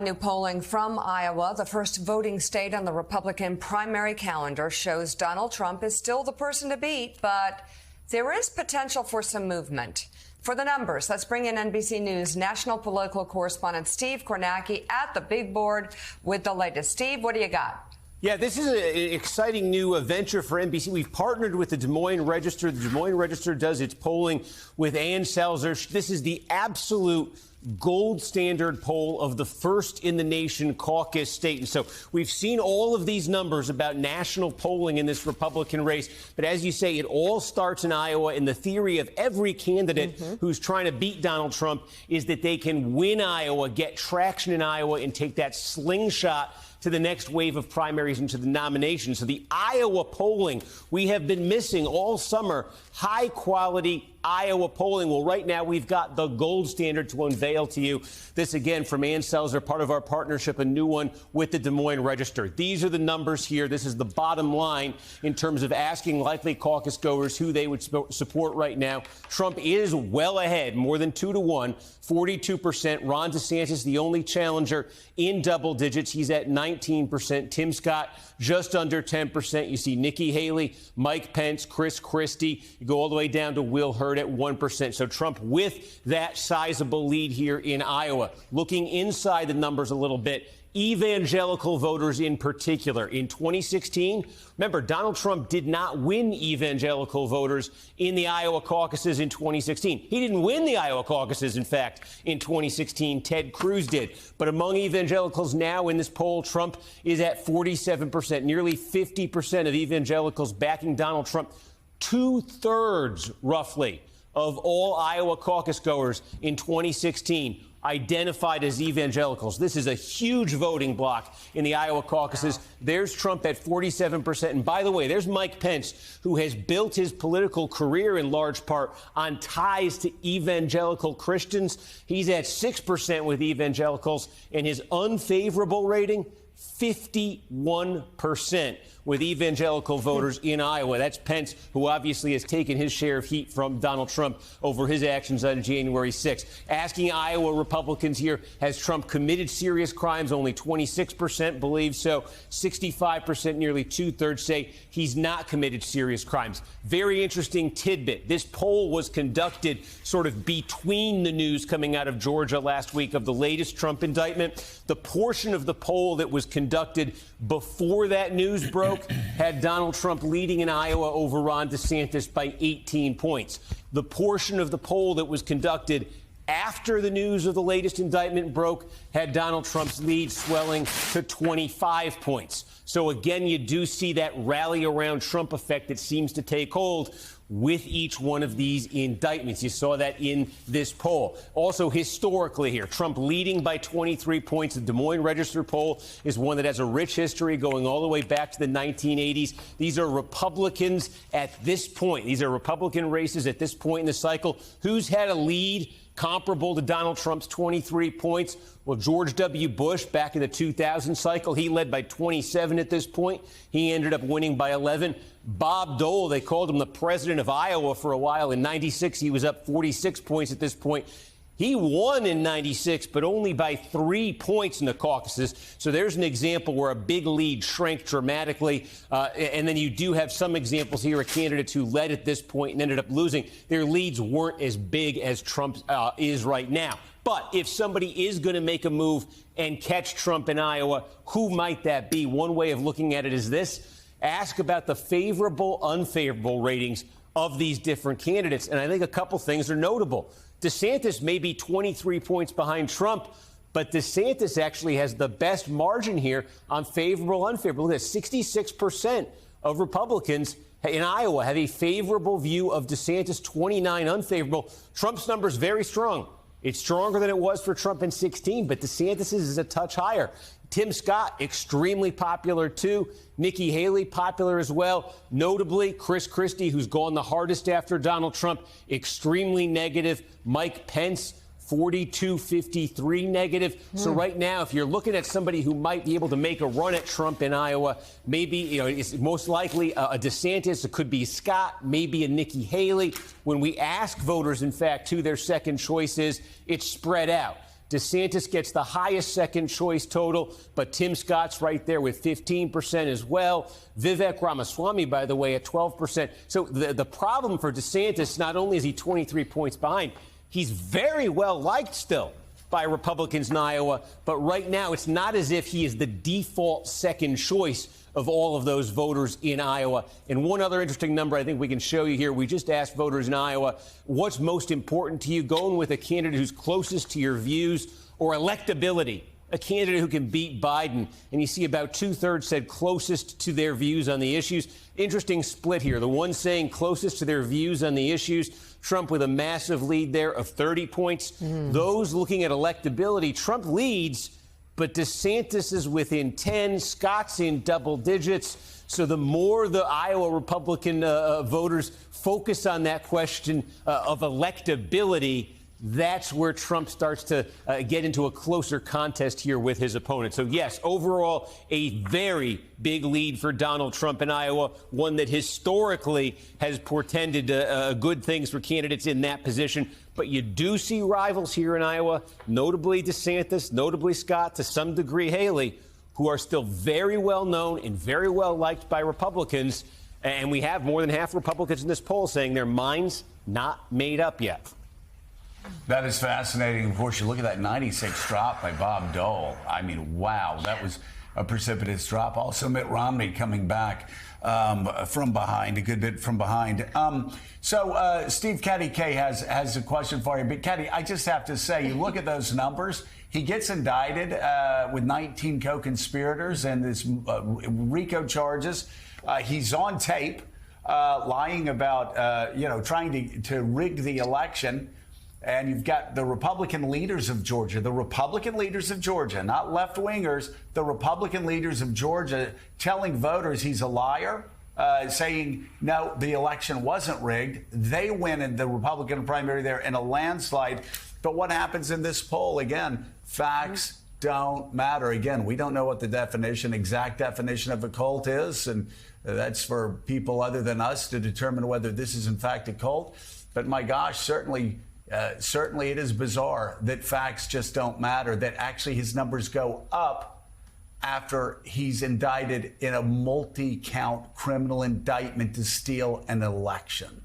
New polling from Iowa, the first voting state on the Republican primary calendar, shows Donald Trump is still the person to beat, but there is potential for some movement. For the numbers, let's bring in NBC News national political correspondent Steve Kornacki at the big board with the latest. Steve, what do you got? Yeah, this is an exciting new venture for NBC. We've partnered with the Des Moines Register. The Des Moines Register does its polling with Ann Selzer. This is the absolute gold standard poll of the first in the nation caucus state. And so we've seen all of these numbers about national polling in this Republican race. But as you say, it all starts in Iowa. And the theory of every candidate who's trying to beat Donald Trump is that they can win Iowa, get traction in Iowa, and take that slingshot to the next wave of primaries and to the nomination. So the Iowa polling, we have been missing all summer, high quality Iowa polling. Well, right now we've got the gold standard to unveil to you. This again from Ann Selzer, part of our partnership, a new one with the Des Moines Register. These are the numbers here. This is the bottom line in terms of asking likely caucus goers who they would support right now. Trump is well ahead, more than 2-1, 42%. Ron DeSantis, the only challenger in double digits. He's at 19%. Tim Scott, just under 10%. You see Nikki Haley, Mike Pence, Chris Christie. You go all the way down to Will Hurd at 1%. So Trump with that sizable lead here in Iowa. Looking inside the numbers a little bit, evangelical voters in particular. In 2016, remember, Donald Trump did not win evangelical voters in the Iowa caucuses in 2016. He didn't win the Iowa caucuses, in fact, in 2016. Ted Cruz did. But among evangelicals now in this poll, Trump is at 47%, nearly 50% of evangelicals backing Donald Trump. 2/3, roughly, of all Iowa caucus goers in 2016 identified as evangelicals. This is a huge voting block in the Iowa caucuses. There's Trump at 47%. And by the way, there's Mike Pence, who has built his political career in large part on ties to evangelical Christians. He's at 6% with evangelicals, and his unfavorable rating, 51% with evangelical voters in Iowa. That's Pence, who obviously has taken his share of heat from Donald Trump over his actions on January 6th. Asking Iowa Republicans here, has Trump committed serious crimes? Only 26% believe so. 65%, nearly 2/3, say he's not committed serious crimes. Very interesting tidbit. This poll was conducted sort of between the news coming out of Georgia last week of the latest Trump indictment. The portion of the poll that was conducted before that news broke had Donald Trump leading in Iowa over Ron DeSantis by 18 points. The portion of the poll that was conducted after the news of the latest indictment broke had Donald Trump's lead swelling to 25 points. So again, you do see that rally around Trump effect that seems to take hold with each one of these indictments. You saw that in this poll. Also, historically here, Trump leading by 23 points. The Des Moines Register poll is one that has a rich history going all the way back to the 1980s. These are Republicans at this point. These are Republican races at this point in the cycle. Who's had a lead comparable to Donald Trump's 23 points? Well, George W. Bush back in the 2000 cycle, he led by 27 at this point. He ended up winning by 11. Bob Dole, they called him the president of Iowa for a while. In 96, he was up 46 points at this point. He won in 96, but only by 3 points in the caucuses. So there's an example where a big lead shrank dramatically. And then you do have some examples here of candidates who led at this point and ended up losing. Their leads weren't as big as Trump is right now. But if somebody is going to make a move and catch Trump in Iowa, who might that be? One way of looking at it is this. Ask about the favorable, unfavorable ratings of these different candidates. And I think a couple things are notable. DeSantis may be 23 points behind Trump, but DeSantis actually has the best margin here on favorable, unfavorable. Look at 66% of Republicans in Iowa have a favorable view of DeSantis, 29 unfavorable. Trump's number is very strong. It's stronger than it was for Trump in 16, but DeSantis is a touch higher. Tim Scott, extremely popular, too. Nikki Haley, popular as well. Notably, Chris Christie, who's gone the hardest after Donald Trump, extremely negative. Mike Pence, 42-53 negative. So right now, if you're looking at somebody who might be able to make a run at Trump in Iowa, maybe, it's most likely a DeSantis. It could be Scott, maybe a Nikki Haley. When we ask voters, in fact, who their second choice is, it's spread out. DeSantis gets the highest second choice total, but Tim Scott's right there with 15% as well. Vivek Ramaswamy, by the way, at 12%. So the problem for DeSantis, not only is he 23 points behind, he's very well liked still by Republicans in Iowa. But right now, it's not as if he is the default second choice of all of those voters in Iowa. And one other interesting number I think we can show you here. We just asked voters in Iowa, what's most important to you? Going with a candidate who's closest to your views or electability, a candidate who can beat Biden. And you see about 2/3 said closest to their views on the issues. Interesting split here. The ones saying closest to their views on the issues, Trump with a massive lead there of 30 points. Those looking at electability, Trump leads, but DeSantis is within 10. Scott's in double digits. So the more the Iowa Republican voters focus on that question of electability, that's where Trump starts to get into a closer contest here with his opponent. So, yes, overall, a very big lead for Donald Trump in Iowa, one that historically has portended good things for candidates in that position. But you do see rivals here in Iowa, notably DeSantis, notably Scott, to some degree Haley, who are still very well known and very well liked by Republicans. And we have more than half Republicans in this poll saying their minds not made up yet. That is fascinating. Of course, you look at that 96 drop by Bob Dole. I mean, wow, that was a precipitous drop. Also, Mitt Romney coming back from behind, a good bit from behind. So Steve Caddy K has a question for you. But Caddy, I just have to say, you look at those numbers. He gets indicted with 19 co-conspirators and this RICO charges. He's on tape lying about, trying to rig the election. And you've got the Republican leaders of Georgia, not left-wingers, the Republican leaders of Georgia telling voters he's a liar, saying, no, the election wasn't rigged. They win in the Republican primary there in a landslide. But what happens in this poll? Again, facts don't matter. Again, we don't know what the exact definition of a cult is. And that's for people other than us to determine whether this is, in fact, a cult. But my gosh, certainly it is bizarre that facts just don't matter, that actually his numbers go up after he's indicted in a multi-count criminal indictment to steal an election.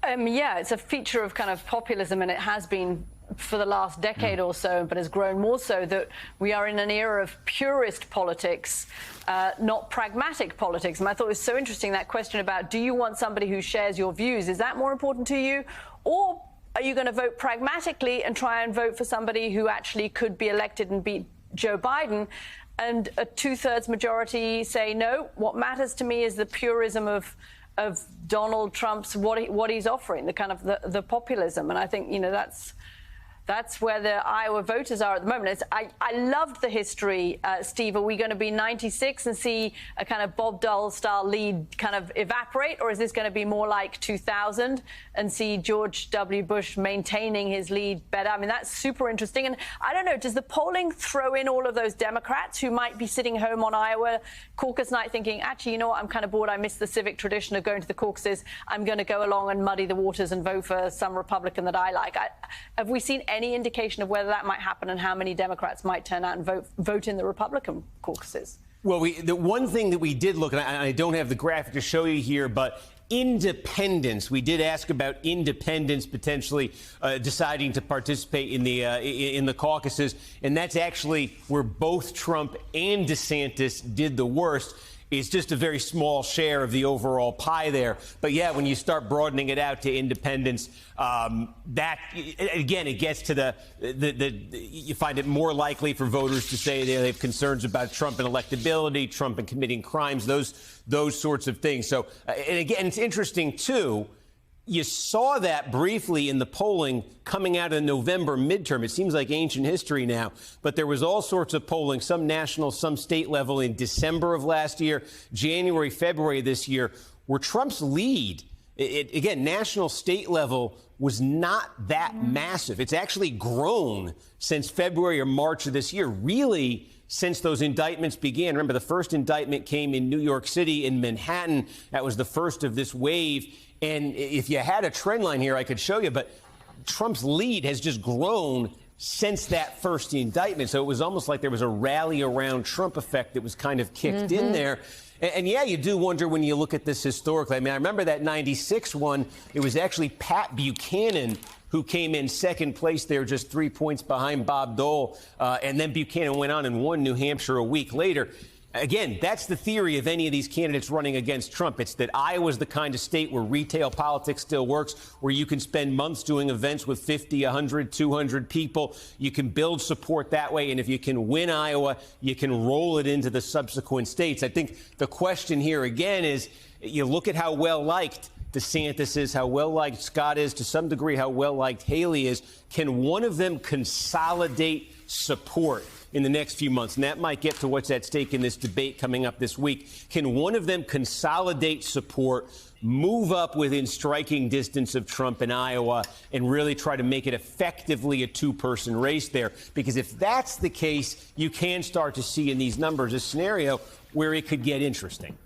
Yeah, it's a feature of kind of populism, and it has been for the last decade or so, but has grown more so, that we are in an era of purist politics, not pragmatic politics. And I thought it was so interesting, that question about, do you want somebody who shares your views? Is that more important to you? Or are you going to vote pragmatically and try and vote for somebody who actually could be elected and beat Joe Biden? And a 2/3 majority say, no, what matters to me is the purism of Donald Trump's, what he's offering, the kind of the populism. And I think, that's where the Iowa voters are at the moment. I loved the history, Steve. Are we going to be 96 and see a kind of Bob Dole-style lead kind of evaporate? Or is this going to be more like 2000 and see George W. Bush maintaining his lead better? I mean, that's super interesting. And I don't know, does the polling throw in all of those Democrats who might be sitting home on Iowa caucus night thinking, actually, you know what, I'm kind of bored. I miss the civic tradition of going to the caucuses. I'm going to go along and muddy the waters and vote for some Republican that I like. Have we seen any indication of whether that might happen and how many Democrats might turn out and vote in the Republican caucuses? Well, the one thing that we did look at, and I don't have the graphic to show you here, but independents. We did ask about independents potentially deciding to participate in the caucuses, and that's actually where both Trump and DeSantis did the worst. It's just a very small share of the overall pie there. But yeah, when you start broadening it out to independents, that again, it gets to you find it more likely for voters to say they have concerns about Trump and electability, Trump and committing crimes, those sorts of things. So, and again, it's interesting too. You saw that briefly in the polling coming out of the November midterm. It seems like ancient history now, but there was all sorts of polling, some national, some state level in December of last year, January, February this year, where Trump's lead, again, national, state level, was not that massive. It's actually grown since February or March of this year, really since those indictments began. Remember, the first indictment came in New York City, in Manhattan. That was the first of this wave. And if you had a trend line here, I could show you, but Trump's lead has just grown since that first indictment. So it was almost like there was a rally around Trump effect that was kind of kicked in there. And yeah, you do wonder when you look at this historically. I mean, I remember that 96 one. It was actually Pat Buchanan who came in second place there, just 3 points behind Bob Dole. And then Buchanan went on and won New Hampshire a week later. Again, that's the theory of any of these candidates running against Trump. It's that Iowa's the kind of state where retail politics still works, where you can spend months doing events with 50, 100, 200 people. You can build support that way. And if you can win Iowa, you can roll it into the subsequent states. I think the question here again is, you look at how well liked DeSantis is, how well liked Scott is, to some degree how well liked Haley is. Can one of them consolidate support in the next few months? And that might get to what's at stake in this debate coming up this week. Can one of them consolidate support, move up within striking distance of Trump in Iowa, and really try to make it effectively a two-person race there? Because if that's the case, you can start to see in these numbers a scenario where it could get interesting.